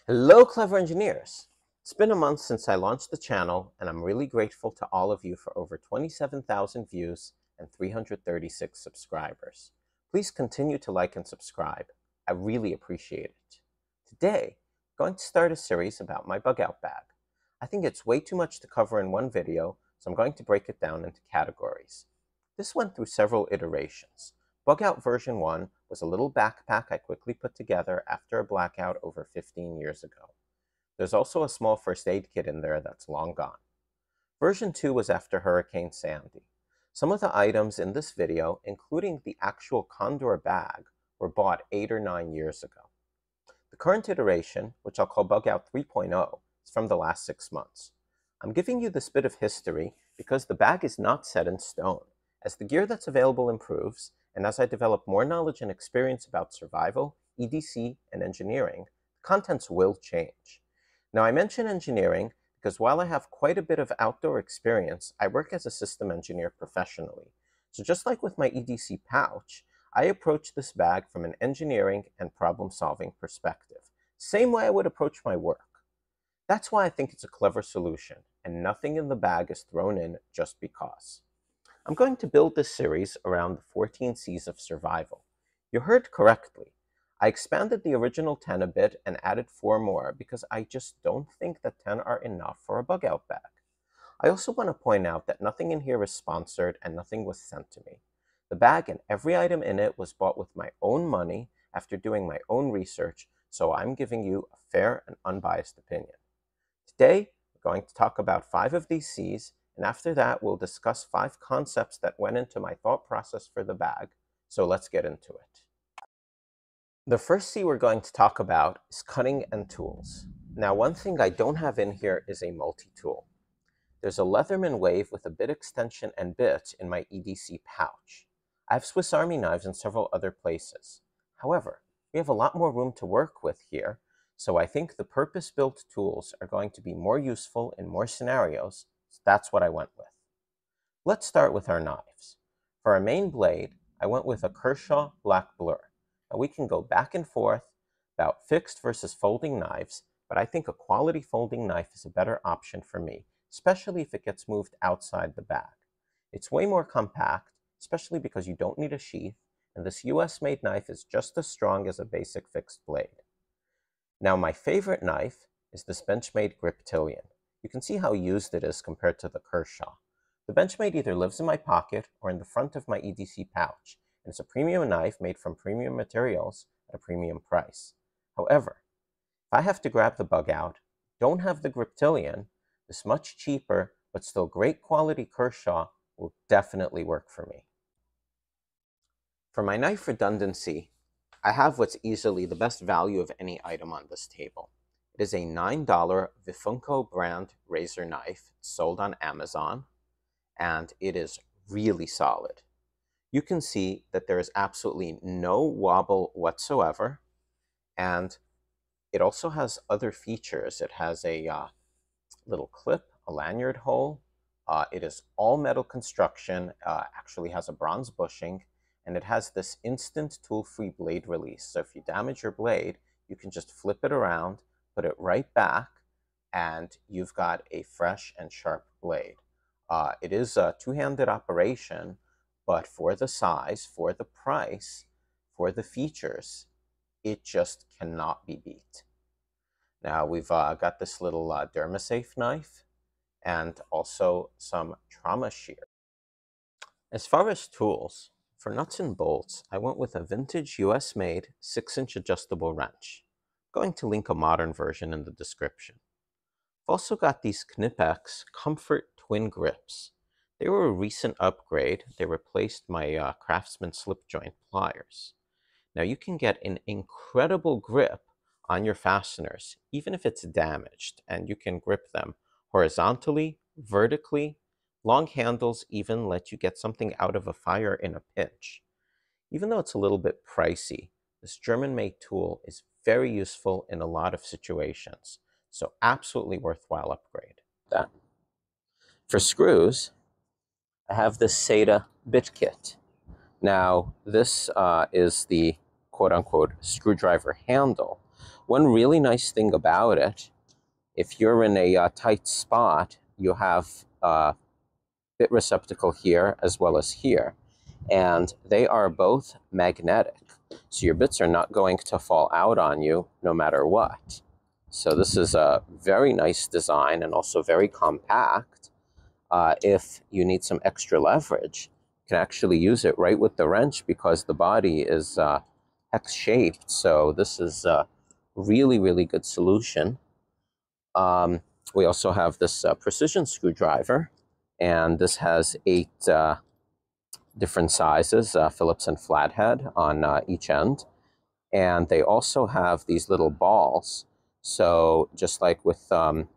Hello, clever engineers! It's been a month since I launched the channel, and I'm really grateful to all of you for over 27,000 views and 336 subscribers. Please continue to like and subscribe. I really appreciate it. Today, I'm going to start a series about my bug out bag. I think it's way too much to cover in one video, so I'm going to break it down into categories. This went through several iterations. Bug out version 1 was a little backpack I quickly put together after a blackout over 15 years ago. There's also a small first aid kit in there that's long gone. Version 2 was after Hurricane Sandy. Some of the items in this video, including the actual Condor bag, were bought 8 or 9 years ago. The current iteration, which I'll call Bug Out 3.0, is from the last 6 months. I'm giving you this bit of history because the bag is not set in stone. As the gear that's available improves, and as I develop more knowledge and experience about survival, EDC, and engineering, the contents will change. Now, I mention engineering because while I have quite a bit of outdoor experience, I work as a system engineer professionally. So just like with my EDC pouch, I approach this bag from an engineering and problem-solving perspective, same way I would approach my work. That's why I think it's a clever solution, and nothing in the bag is thrown in just because. I'm going to build this series around the 14 C's of survival. You heard correctly. I expanded the original 10 a bit and added 4 more because I just don't think that 10 are enough for a bug out bag. I also want to point out that nothing in here is sponsored and nothing was sent to me. The bag and every item in it was bought with my own money after doing my own research, so I'm giving you a fair and unbiased opinion. Today, we're going to talk about 5 of these C's, and after that, we'll discuss 5 concepts that went into my thought process for the bag. So let's get into it. The first C we're going to talk about is cutting and tools. Now, one thing I don't have in here is a multi-tool. There's a Leatherman Wave with a bit extension and bit in my EDC pouch. I have Swiss Army knives in several other places. However, we have a lot more room to work with here, so I think the purpose-built tools are going to be more useful in more scenarios. So that's what I went with. Let's start with our knives. For our main blade, I went with a Kershaw Black Blur. Now we can go back and forth about fixed versus folding knives, but I think a quality folding knife is a better option for me, especially if it gets moved outside the bag. It's way more compact, especially because you don't need a sheath, and this US-made knife is just as strong as a basic fixed blade. Now my favorite knife is this Benchmade Griptilian. You can see how used it is compared to the Kershaw. The Benchmade either lives in my pocket or in the front of my EDC pouch, and it's a premium knife made from premium materials at a premium price. However, if I have to grab the bug out, don't have the Griptilian, this much cheaper but still great quality Kershaw will definitely work for me. For my knife redundancy, I have what's easily the best value of any item on this table. It is a $9 Vifunco brand razor knife. It's sold on Amazon, and it is really solid. You can see that there is absolutely no wobble whatsoever, and it also has other features. It has a little clip, a lanyard hole. It is all metal construction, actually has a bronze bushing, and it has this instant tool-free blade release. So if you damage your blade, you can just flip it around, put it right back, and you've got a fresh and sharp blade. It is a two-handed operation, but for the size, for the price, for the features, it just cannot be beat. Now we've got this little Dermasafe knife and also some trauma shear. As far as tools, for nuts and bolts, I went with a vintage US-made 6-inch adjustable wrench. I'm going to link a modern version in the description. I've also got these Knipex Comfort Twin Grips. They were a recent upgrade. They replaced my Craftsman slip joint pliers. Now you can get an incredible grip on your fasteners, even if it's damaged, and you can grip them horizontally, vertically. Long handles even let you get something out of a fire in a pinch. Even though it's a little bit pricey, this German-made tool is very useful in a lot of situations, so absolutely worthwhile upgrade. For screws, I have this Sata Bit Kit. Now, this is the quote-unquote screwdriver handle, One really nice thing about it, if you're in a tight spot, you have a bit receptacle here as well as here, and they are both magnetic. So your bits are not going to fall out on you no matter what. So this is a very nice design and also very compact. If you need some extra leverage, you can actually use it right with the wrench because the body is hex-shaped. So this is a really, really good solution. We also have this precision screwdriver, and this has 8 different sizes, Phillips and flathead on each end. And they also have these little balls. So just like with the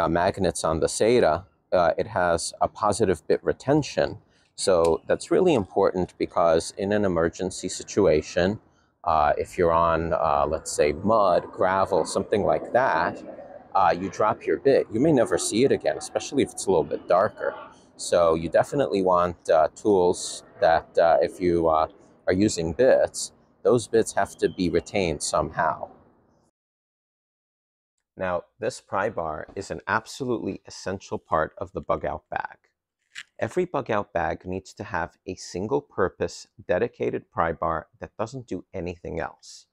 magnets on the Sata, it has a positive bit retention. So that's really important because in an emergency situation, if you're on, let's say, mud, gravel, something like that, you drop your bit, you may never see it again, especially if it's a little bit darker. So you definitely want tools that if you are using bits, those bits have to be retained somehow. Now, this Prybar is an absolutely essential part of the bug out bag. Every bug out bag needs to have a single purpose dedicated Prybar that doesn't do anything else.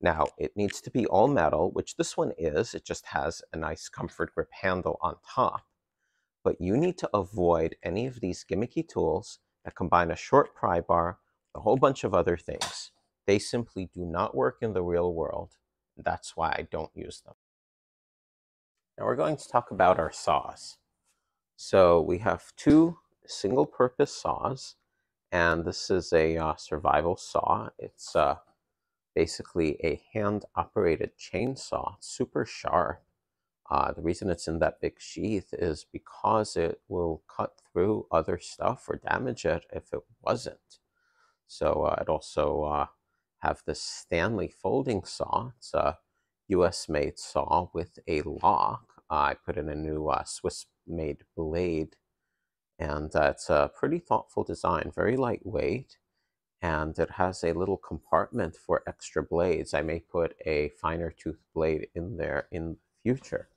Now, it needs to be all metal, which this one is. It just has a nice comfort grip handle on top. But you need to avoid any of these gimmicky tools that combine a short Prybar with a whole bunch of other things. They simply do not work in the real world. That's why I don't use them. Now we're going to talk about our saws. So we have 2 single-purpose saws, and this is a survival saw. It's basically a hand-operated chainsaw. It's super sharp. The reason it's in that big sheath is because it will cut through other stuff or damage it if it wasn't. So it also have this Stanley Folding Saw. It's a US-made saw with a lock. I put in a new Swiss-made blade, and it's a pretty thoughtful design, very lightweight, and it has a little compartment for extra blades. I may put a finer tooth blade in there in the future.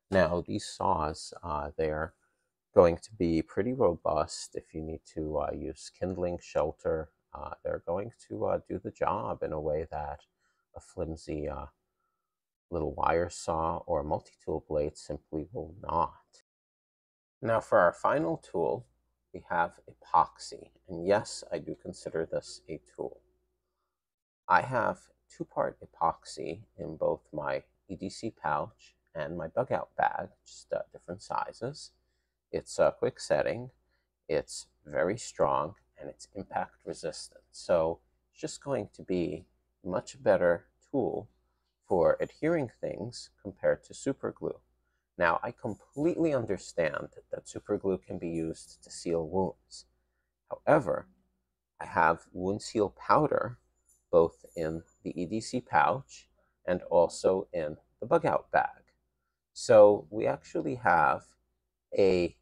Now, these saws, they're going to be pretty robust if you need to use kindling, shelter. They're going to do the job in a way that a flimsy little wire saw or multi-tool blade simply will not. Now for our final tool, we have epoxy. And yes, I do consider this a tool. I have 2-part epoxy in both my EDC pouch and my bug out bag, just different sizes. It's a quick setting, it's very strong, and it's impact resistant. So it's just going to be a much better tool for adhering things compared to super glue. Now, I completely understand that super glue can be used to seal wounds. However, I have wound seal powder both in the EDC pouch and also in the bug out bag. So we actually have a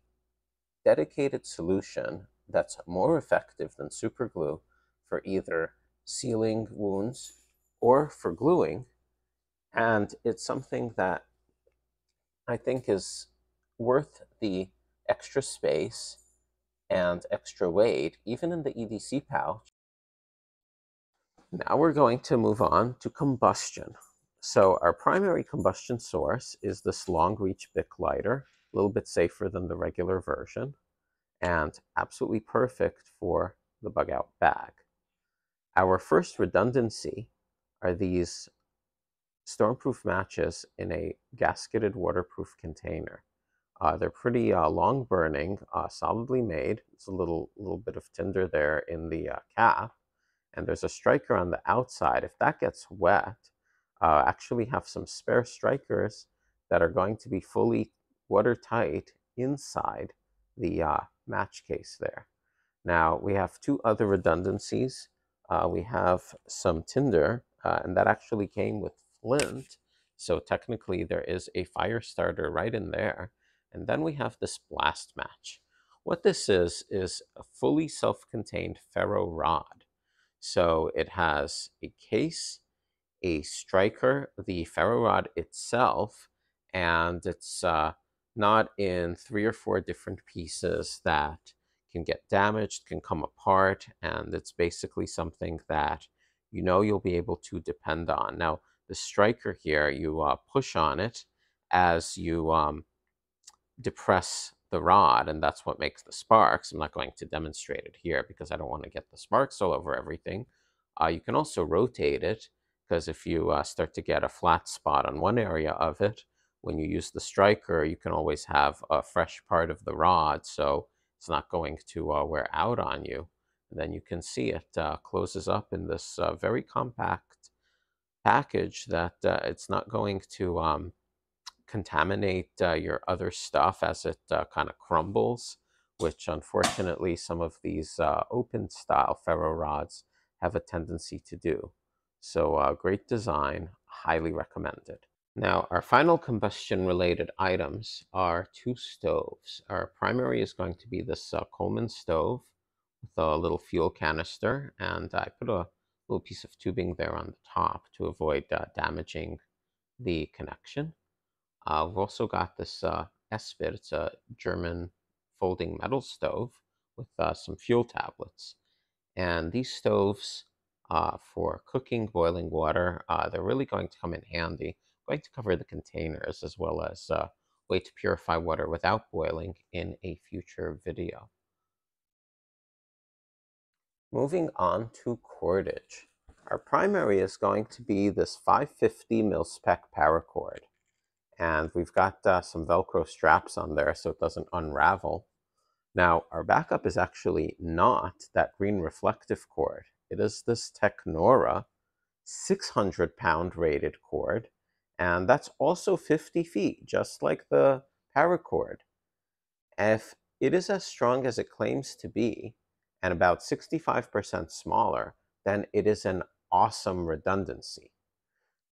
dedicated solution that's more effective than super glue for either sealing wounds or for gluing. And it's something that I think is worth the extra space and extra weight, even in the EDC pouch. Now we're going to move on to combustion. So our primary combustion source is this long reach Bic lighter, a little bit safer than the regular version, and absolutely perfect for the bug out bag. Our first redundancy are these Stormproof matches in a gasketed waterproof container. They're pretty long burning, solidly made. It's a little bit of tinder there in the cap, and there's a striker on the outside. If that gets wet, actually have some spare strikers that are going to be fully watertight inside the match case there. Now we have 2 other redundancies. We have some tinder, and that actually came with flint. So technically there is a fire starter right in there. And then we have this Blastmatch. What this is a fully self-contained ferro rod. So it has a case, a striker, the ferro rod itself, and it's not in 3 or 4 different pieces that can get damaged, can come apart, and it's basically something that you know you'll be able to depend on. Now, the striker here, you push on it as you depress the rod, and that's what makes the sparks. I'm not going to demonstrate it here because I don't want to get the sparks all over everything. You can also rotate it, because if you start to get a flat spot on one area of it, when you use the striker, you can always have a fresh part of the rod, so it's not going to wear out on you. And then you can see it closes up in this very compact package that it's not going to contaminate your other stuff as it kind of crumbles, which unfortunately some of these open style ferro rods have a tendency to do. So great design, highly recommended. Now, our final combustion related items are 2 stoves. Our primary is going to be this Coleman stove with a little fuel canister, and I put a little piece of tubing there on the top to avoid damaging the connection. We've also got this S-Bit. It's a German folding metal stove with some fuel tablets. And these stoves for cooking, boiling water, they're really going to come in handy. I'm going to cover the containers as well as way to purify water without boiling in a future video. Moving on to cordage. Our primary is going to be this 550 mil-spec paracord. And we've got some Velcro straps on there so it doesn't unravel. Now, our backup is actually not that green reflective cord. It is this Technora 600-pound rated cord, and that's also 50 feet, just like the paracord. If it is as strong as it claims to be, and about 65% smaller, then it is an awesome redundancy.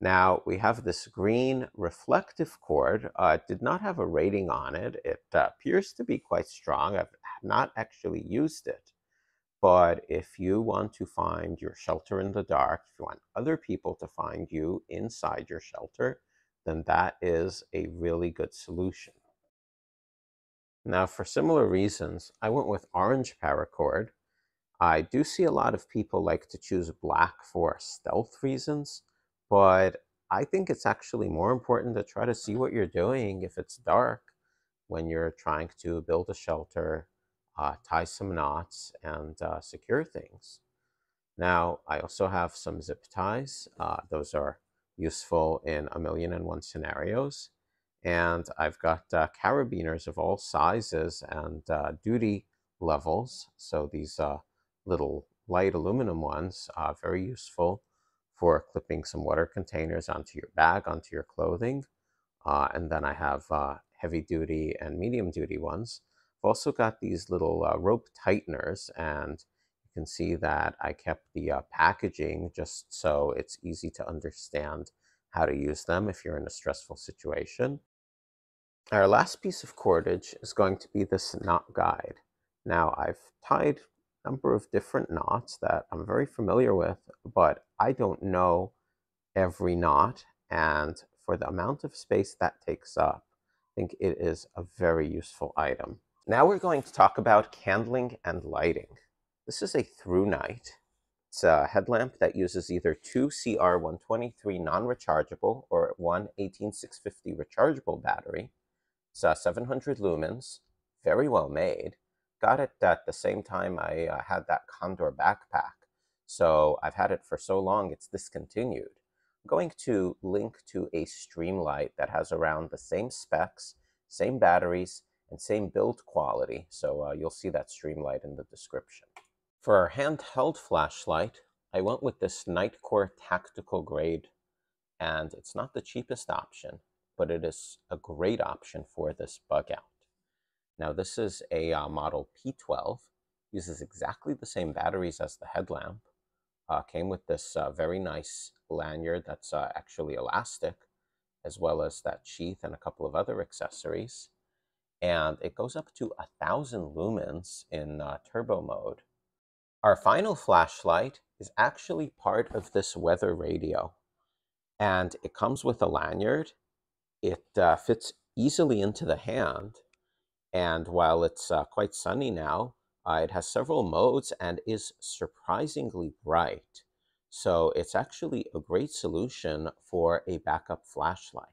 Now, we have this green reflective cord. It did not have a rating on it. It appears to be quite strong. I've not actually used it. But if you want to find your shelter in the dark, if you want other people to find you inside your shelter, then that is a really good solution. Now, for similar reasons, I went with orange paracord. I do see a lot of people like to choose black for stealth reasons, but I think it's actually more important to try to see what you're doing if it's dark when you're trying to build a shelter, tie some knots, and secure things. Now, I also have some zip ties. Those are useful in 1,000,001 scenarios. And I've got carabiners of all sizes and duty levels. So these little light aluminum ones are very useful for clipping some water containers onto your bag, onto your clothing. And then I have heavy duty and medium duty ones. I've also got these little rope tighteners, and you can see that I kept the packaging just so it's easy to understand how to use them if you're in a stressful situation. Our last piece of cordage is going to be this knot guide. Now, I've tied a number of different knots that I'm very familiar with, but I don't know every knot, and for the amount of space that takes up, I think it is a very useful item. Now we're going to talk about candling and lighting. This is a through night. It's a headlamp that uses either 2 CR123 non-rechargeable or one 18650 rechargeable battery. It's 700 lumens, very well made. Got it at the same time I had that Condor backpack. So I've had it for so long, it's discontinued. I'm going to link to a Streamlight that has around the same specs, same batteries, and same build quality. So you'll see that Streamlight in the description. For our handheld flashlight, I went with this Nightcore Tactical Grade, and it's not the cheapest option, but it is a great option for this bug out. Now, this is a model P12, uses exactly the same batteries as the headlamp, came with this very nice lanyard that's actually elastic, as well as that sheath and a couple of other accessories. And it goes up to 1,000 lumens in turbo mode. Our final flashlight is actually part of this weather radio. And it comes with a lanyard. It fits easily into the hand, and while it's quite sunny now, it has several modes and is surprisingly bright. So it's actually a great solution for a backup flashlight.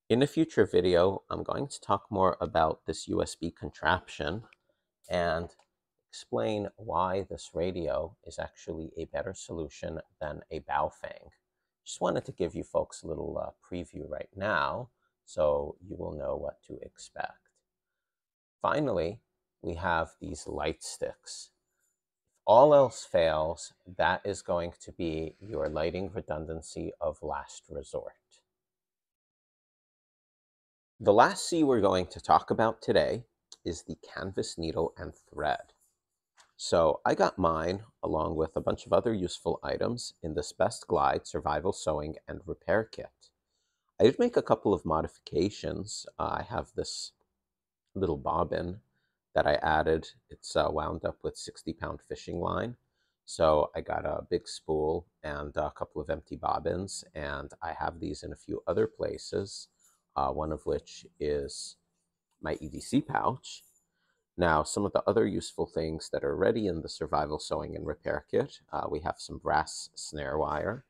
In a future video, I'm going to talk more about this USB contraption and explain why this radio is actually a better solution than a Baofeng. Just wanted to give you folks a little preview right now so you will know what to expect. Finally, we have these light sticks. If all else fails, that is going to be your lighting redundancy of last resort. The last C we're going to talk about today is the canvas needle and thread. So I got mine along with a bunch of other useful items in this Best Glide Survival Sewing and Repair Kit. I did make a couple of modifications. I have this little bobbin that I added. It's wound up with 60-pound fishing line. So I got a big spool and a couple of empty bobbins, and I have these in a few other places, one of which is my EDC pouch. Now, some of the other useful things that are already in the Survival Sewing and Repair Kit, we have some brass snare wire.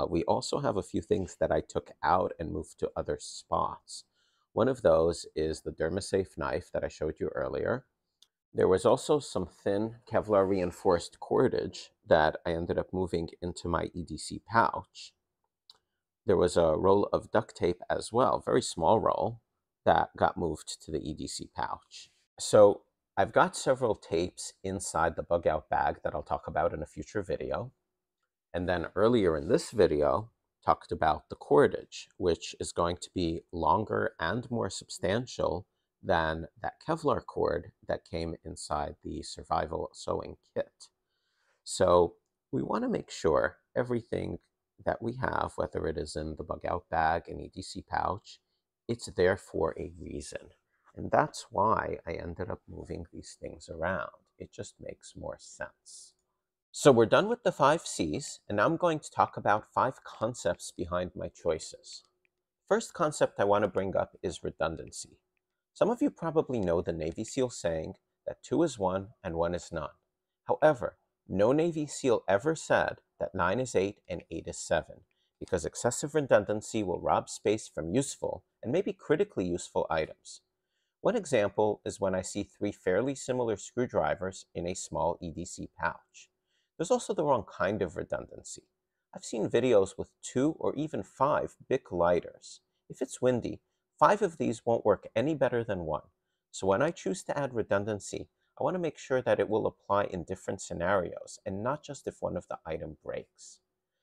We also have a few things that I took out and moved to other spots. One of those is the Dermasafe knife that I showed you earlier. There was also some thin Kevlar reinforced cordage that I ended up moving into my EDC pouch. There was a roll of duct tape as well, very small roll, that got moved to the EDC pouch. So I've got several tapes inside the bug out bag that I'll talk about in a future video. And then earlier in this video, talked about the cordage, which is going to be longer and more substantial than that Kevlar cord that came inside the survival sewing kit. So we want to make sure everything that we have, whether it is in the bug out bag and EDC pouch, it's there for a reason. And that's why I ended up moving these things around. It just makes more sense. So we're done with the 5 C's, and now I'm going to talk about 5 concepts behind my choices. First concept I want to bring up is redundancy. Some of you probably know the Navy SEAL saying that 2 is 1 and 1 is none. However, no Navy SEAL ever said that 9 is 8 and 8 is 7, because excessive redundancy will rob space from useful and maybe critically useful items. One example is when I see 3 fairly similar screwdrivers in a small EDC pouch. There's also the wrong kind of redundancy. I've seen videos with 2 or even 5 Bic lighters. If it's windy, 5 of these won't work any better than 1. So when I choose to add redundancy, I want to make sure that it will apply in different scenarios and not just if one of the items breaks.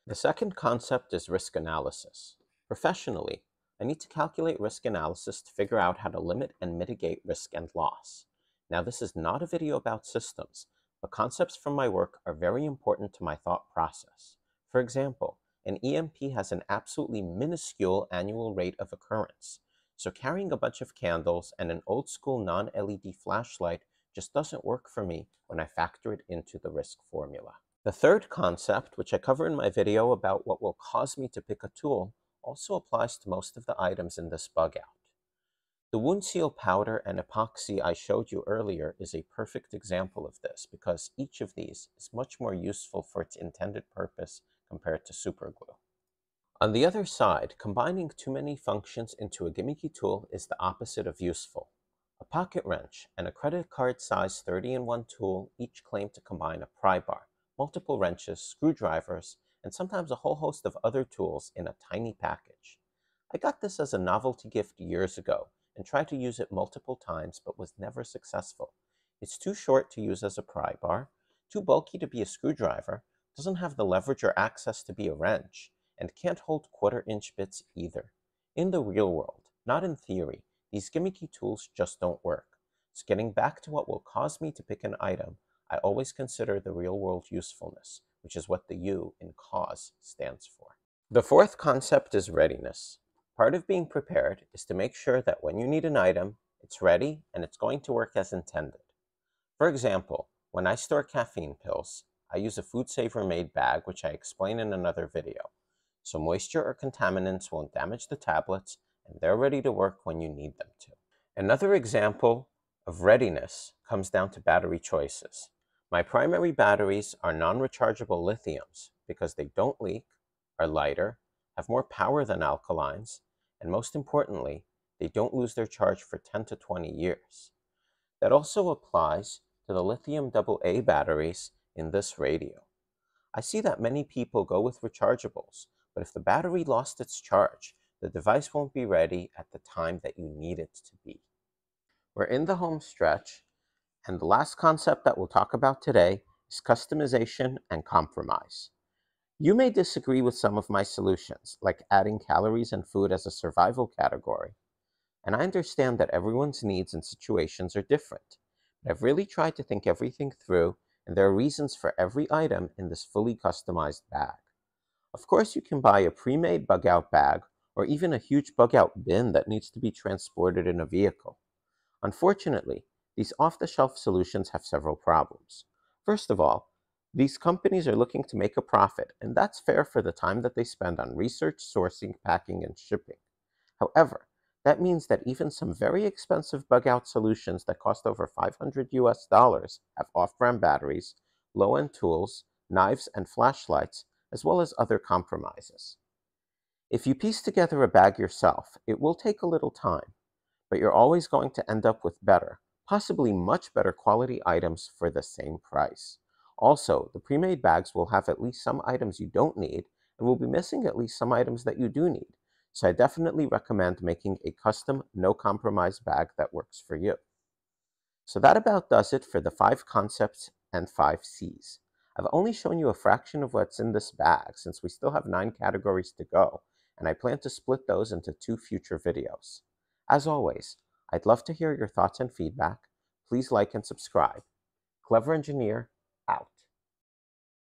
The second concept is risk analysis. Professionally, I need to calculate risk analysis to figure out how to limit and mitigate risk and loss. Now, this is not a video about systems, but concepts from my work are very important to my thought process. For example, an EMP has an absolutely minuscule annual rate of occurrence, so carrying a bunch of candles and an old-school non-LED flashlight just doesn't work for me when I factor it into the risk formula. The third concept, which I cover in my video about what will cause me to pick a tool, also applies to most of the items in this bug out. The wound seal powder and epoxy I showed you earlier is a perfect example of this because each of these is much more useful for its intended purpose compared to superglue. On the other side, combining too many functions into a gimmicky tool is the opposite of useful. A pocket wrench and a credit card size 30-in-1 tool each claim to combine a prybar, multiple wrenches, screwdrivers, and sometimes a whole host of other tools in a tiny package. I got this as a novelty gift years ago and tried to use it multiple times but was never successful. It's too short to use as a pry bar, too bulky to be a screwdriver, doesn't have the leverage or access to be a wrench, and can't hold quarter-inch bits either. In the real world, not in theory, these gimmicky tools just don't work. So getting back to what will cause me to pick an item, I always consider the real-world usefulness, which is what the U in cause stands for. The fourth concept is readiness. Part of being prepared is to make sure that when you need an item, it's ready and it's going to work as intended. For example, when I store caffeine pills, I use a Food Saver Made bag, which I explain in another video. so moisture or contaminants won't damage the tablets and they're ready to work when you need them to. Another example of readiness comes down to battery choices. My primary batteries are non-rechargeable lithiums because they don't leak, are lighter, have more power than alkalines, and most importantly, they don't lose their charge for 10 to 20 years. That also applies to the lithium AA batteries in this radio. I see that many people go with rechargeables, but if the battery lost its charge, the device won't be ready at the time that you need it to be. We're in the home stretch, and the last concept that we'll talk about today is customization and compromise. You may disagree with some of my solutions, like adding calories and food as a survival category, and I understand that everyone's needs and situations are different. But I've really tried to think everything through, and there are reasons for every item in this fully customized bag. Of course, you can buy a pre-made bug-out bag, or even a huge bug-out bin that needs to be transported in a vehicle. Unfortunately, these off-the-shelf solutions have several problems. First of all, these companies are looking to make a profit, and that's fair for the time that they spend on research, sourcing, packing, and shipping. However, that means that even some very expensive bug-out solutions that cost over $500 have off-brand batteries, low-end tools, knives, and flashlights, as well as other compromises. If you piece together a bag yourself, it will take a little time, but you're always going to end up with better, possibly much better quality items for the same price. Also, the pre-made bags will have at least some items you don't need and will be missing at least some items that you do need. So I definitely recommend making a custom, no-compromise bag that works for you. So that about does it for the 5 concepts and 5 C's. I've only shown you a fraction of what's in this bag since we still have 9 categories to go, and I plan to split those into 2 future videos. As always, I'd love to hear your thoughts and feedback. Please like and subscribe. Clever Engineer